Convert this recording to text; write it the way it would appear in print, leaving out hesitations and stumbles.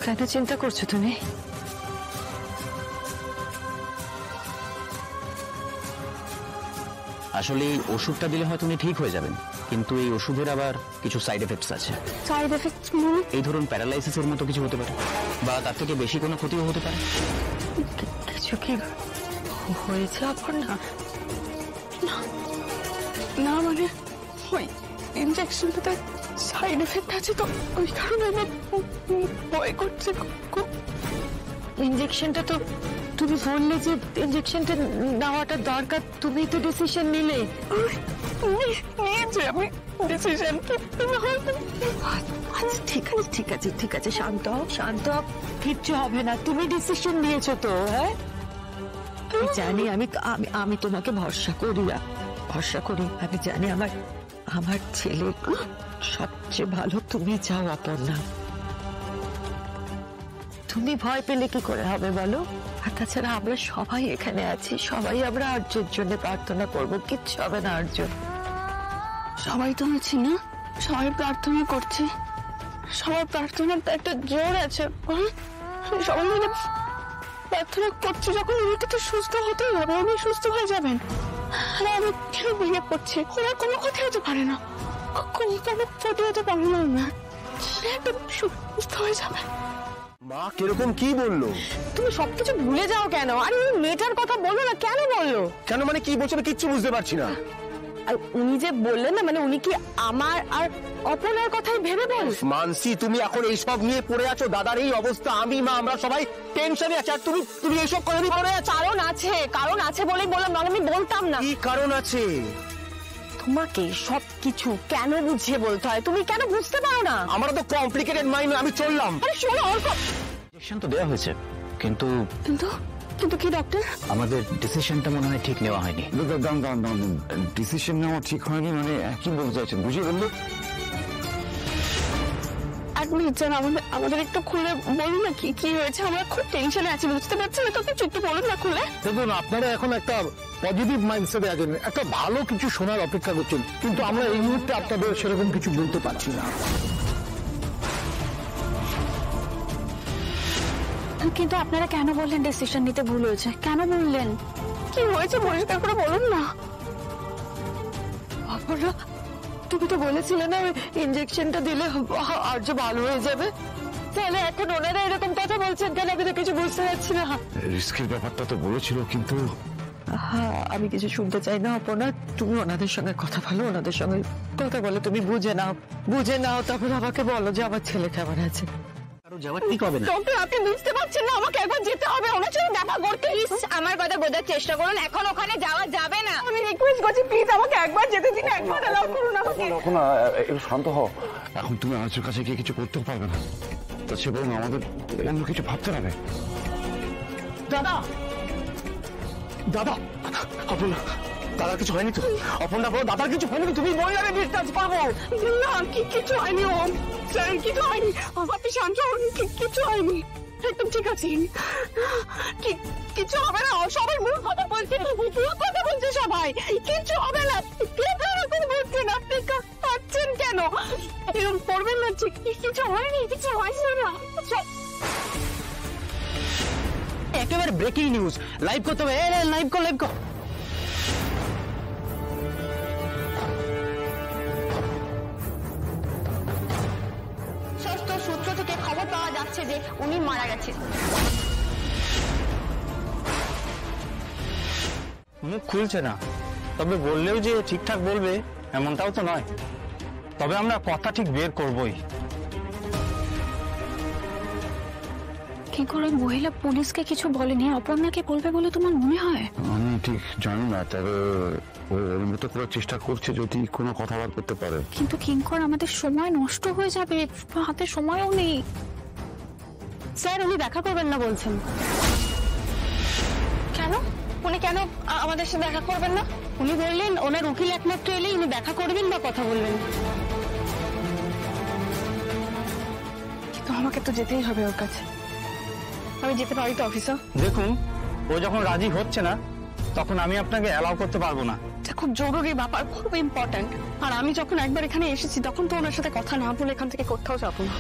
কেন চিন্তা করছো তুমি? আসলে এই ওষুধটা দিলে হয়তো উনি ঠিক হয়ে যাবেন, কিন্তু এই ওষুধের আবার কিছু সাইড এফেক্টস আছে। Side effect? এই ধরুন প্যারালাইসিসের মতো কিছু হতে পারে, বা তার থেকে বেশি কোনো ক্ষতিও হতে পারে। কিছু কি হয়েছে আপনার? না না, মানে ওই ইনজেকশনটাতে সাইড এফেক্ট আছে, তো ওই কারণে আমার ভয় করছে। ইনজেকশনটা তো তুমি বললে যে ইনজেকশনটা নেওয়াটা দরকার, তুমি তো ডিসিশন নিলে। নিয়েছি আমি ডিসিশন। আচ্ছা ঠিক আছে ঠিক আছে ঠিক আছে, শান্ত হও শান্ত হও, কিচ্ছু হবে না, তুমি ডিসিশন নিয়েছো তো। হ্যাঁ আমি জানি, আমি তোমাকে ভরসা করি, ভরসা করি। আমি জানি আমার ছেলে সবচেয়ে ভালো তুমি চাও অপর্ণা। তুমি ভয় পেলে কি করে হবে বলো? আর তাছাড়া আমরা সবাই এখানে আছি, সবাই আমরা আর্যর জন্য প্রার্থনা করবো, কিচ্ছু হবে না আর্য। সবাই তো আছি না, সবাই প্রার্থনা করছে, সবার প্রার্থনার তো একটা জোর আছে। সবাই মিলে প্রার্থনা করছে যখন, উনিকে তো সুস্থ হতেই হবে, উনি সুস্থ হয়ে যাবেন। আরে আমি কেন ভেঙে পড়ছি? ওনার কোনো ক্ষতি হতে পারে না, কোনো ক্ষতি হতে পারে না, একদম সুস্থ হয়ে যাবে। মা কিরকম কি বললো? তুমি সবকিছু ভুলে যাও কেন? আর ওই মেয়েটার কথা বললো না, কেন বললো? কেন মানে কি বলছো? কিচ্ছু বুঝতে পারছি না। আর উনি যে বললেন না, মানে উনি কি আমার আর অপর্ণার কথাই ভেবে বল? মানসি, তুমি এখন এইসব নিয়ে পড়ে আছো, দাদার এই অবস্থা, আমি মা আমরা সবাই টেনশনে আছি, আর তুমি এইসব কথা নিয়ে পড়ে আছো। কারণ আছে বলেই বললাম, নাহলে আমি বলতাম না। কি কারণ আছে? তোমাকে সবকিছু কেন বুঝিয়ে বলতে হয়? তুমি কেন বুঝতে পারো না? আমার তো কমপ্লিকেটেড মাইন্ড, আমি চললাম। আরে শোনো, ইনজেকশন তো দেওয়া হয়েছে, কিন্তু কিন্তু কি ডক্টর? আমাদের ডিসিশনটা মনে হয় ঠিক নেওয়া হয়নি। ডিসিশন নেওয়া ঠিক হয়নি মানে কি বলতে চাইছেন বুঝিয়ে বললো? এক মিনিট স্যার, আমাদের একটু খুলে বলুন না কি হয়েছে? আমরা খুব টেনশনে আছি, বুঝতে পারছি না তো, কিছু একটু বলুন না খুলে। দেখুন, আপনারা এখন একটা পজিটিভ মাইন্ডসেটে আছেন, একটা ভালো কিছু শোনার অপেক্ষা করছেন, কিন্তু আমরা এই মুহূর্তে আপনাদের সেরকম কিছু বলতে পারছি না। কিন্তু আপনারা কেন বললেন ডিসিশন নিতে ভুল হয়েছে? কেন বললেন? কি হয়েছে পরিষ্কার করে বলুন না। অপর্ণা, তুমি তো বলেছিলে না ইনজেকশনটা দিলে আর্য ভালো হয়ে যাবে, তাহলে এখন ওনারা এরকম কথা বলছেন কেন? আমি তো কিছু বুঝতে পারছি না। রিস্কের ব্যাপারটা তো বলেছিল, কিন্তু আমি কিছু শুনতে চাই না অপর্ণা, তুমি ওনাদের সঙ্গে কথা বলো, ওনাদের সঙ্গে কথা বলে তুমি বুঝে নাও, তারপর আমাকে বলো যে আমার ছেলে কেমন আছে। যাওয়ার ঠিক হবে না। ডক্টর, আপনি বুঝতে পারছেন না, আমাকে একবার যেতে হবে, ওনার সাথে দেখা করতে। আমার কথা বোঝার চেষ্টা করুন, এখন ওখানে যাওয়া যাবে না। আমি রিকোয়েস্ট করছি, প্লিজ আমাকে একবার যেতে দিন, একবার অ্যালাউ করুন আমাকে। এখন একটু শান্ত হও। এখন তুমি আজকের কাছে গিয়ে কিছু করতেও পারবে না, তা সে বরং আমাদের অন্য কিছু ভাবতে হবে। দাদা দাদার কিছু হয়নি তো? অপর্ণা বলো, দাদার কিছু হয়নি? তুমি বললে আমি বিশ্বাস করবো না। কিছু হয়নি, স্যার কিছু হয়নি, আপনি শান্ত হন, কিছু হয়নি, একদম ঠিক আছে, কিছু হবে না। সবাই মূল কথা বলছে, সবাই কিছু হবে না। এরকম বলছেন আপনি, পাচ্ছেন কেন? এরকম করবেন না, কিছু হয়নি, কিছু হয়নি না। একেবারে ব্রেকিং নিউজ, লাইভ করতে হবে, লাইভ কর। সূত্র থেকে খবর পাওয়া যাচ্ছে যে উনি মারা গেছেন। মুখ খুলছে না, তবে বললেও যে ঠিকঠাক বলবে এমনটাও তো নয়, তবে আমরা কথা ঠিক বের করবই। কি করে মহিলা পুলিশকে কিছু বলেনি, অপর্ণাকে বলবে বলে তোমার মনে হয়? আমি ঠিক জানি না, তবে ওর মতো করার চেষ্টা করছে যদি কোনো কথা বার করতে পারে। কিন্তু কিঙ্কর, আমাদের সময় নষ্ট হয়ে যাবে, হাতে সময়ও নেই। স্যার, উনি দেখা করবেন না বলছেন কেন? উনি কেন আমাদের সাথে দেখা করবেন না? উনি বললেন ওনার উকিল একমাত্র এলেই উনি দেখা করবেন বা কথা বলবেন। কিন্তু আমাকে তো যেতেই হবে ওর কাছে। আমি যেতে পারি তো অফিসার? দেখুন, ও যখন রাজি হচ্ছে না তখন আমি আপনাকে অ্যালাউ করতে পারবো না। এটা খুব জরুরি ব্যাপার, খুব ইম্পর্ট্যান্ট। আর আমি যখন একবার এখানে এসেছি তখন তো ওনার সাথে কথা না বলে এখান থেকে কোথাও যাবো না।